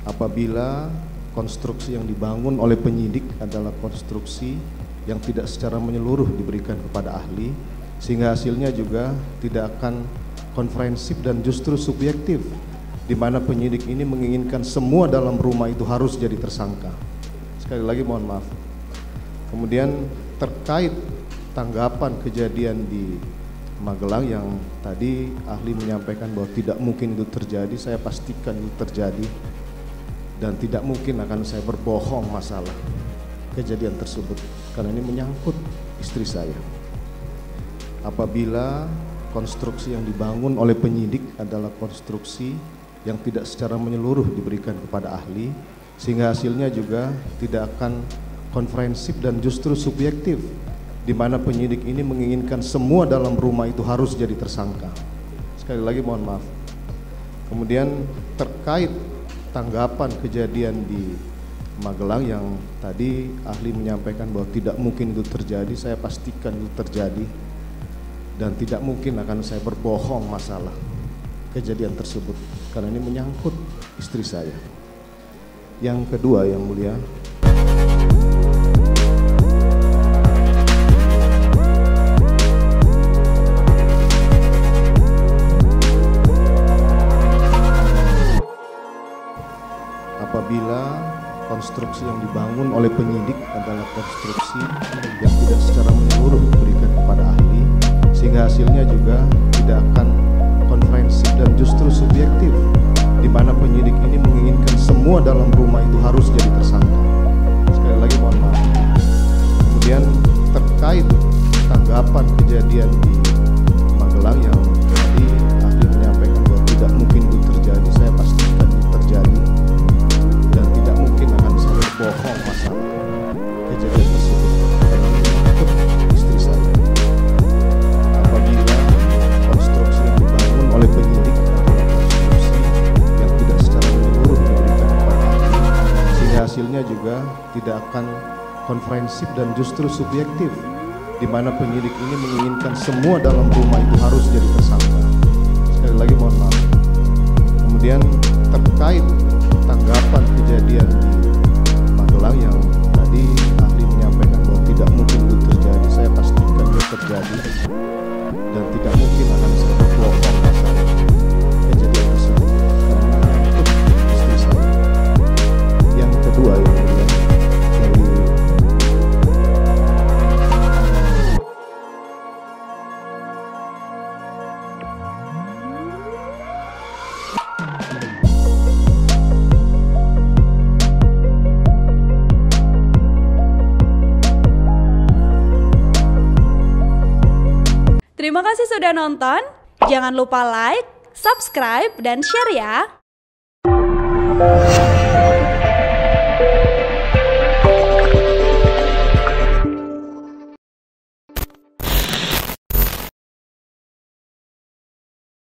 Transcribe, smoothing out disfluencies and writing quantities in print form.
apabila konstruksi yang dibangun oleh penyidik adalah konstruksi yang tidak secara menyeluruh diberikan kepada ahli, sehingga hasilnya juga tidak akan konferensif dan justru subjektif, di mana penyidik ini menginginkan semua dalam rumah itu harus jadi tersangka. Sekali lagi mohon maaf. Kemudian terkait tanggapan kejadian di Magelang yang tadi ahli menyampaikan bahwa tidak mungkin itu terjadi, saya pastikan itu terjadi dan tidak mungkin akan saya berbohong masalah kejadian tersebut karena ini menyangkut istri saya. Apabila konstruksi yang dibangun oleh penyidik adalah konstruksi yang tidak secara menyeluruh diberikan kepada ahli, sehingga hasilnya juga tidak akan konferensif dan justru subjektif, di mana penyidik ini menginginkan semua dalam rumah itu harus jadi tersangka. Sekali lagi mohon maaf. Kemudian terkait tanggapan kejadian di Magelang yang tadi ahli menyampaikan bahwa tidak mungkin itu terjadi, saya pastikan itu terjadi dan tidak mungkin akan saya berbohong masalah kejadian tersebut karena ini menyangkut istri saya. Yang kedua yang mulia, apabila konstruksi yang dibangun oleh penyidik adalah konstruksi yang tidak secara menyeluruh diberikan kepada ahli, sehingga hasilnya juga tidak akan konferensif dan justru subjektif, di mana penyidik ini menginginkan semua dalam rumah itu harus jadi tersangka. Sekali lagi mohon maaf. Kemudian terkait tanggapan kejadian di Magelang yang tadi ahli menyampaikan bahwa tidak mungkin itu terjadi, saya pastikan itu terjadi dan tidak mungkin akan saya berbohong masalah kejadian tersebut karena menyangkut istri saya. Apabila konstruksi yang dibangun oleh penyidik adalah konstruksi yang tidak secara menyeluruh diberikan kepada ahli, sehingga hasilnya juga tidak akan konferensif dan justru subjektif, di mana penyidik ini menginginkan semua dalam rumah itu harus jadi tersangka. Sekali lagi mohon maaf. Kemudian terkait tanggapan kejadian di Magelang yang tadi ahli menyampaikan bahwa tidak mungkin itu terjadi, saya pastikan itu terjadi dan tidak mungkin akan saya berbohong masalah kejadian tersebut karena menyangkut istri saya. Yang kedua yang mulia, dari Terima kasih sudah nonton. Jangan lupa like, subscribe, dan share ya.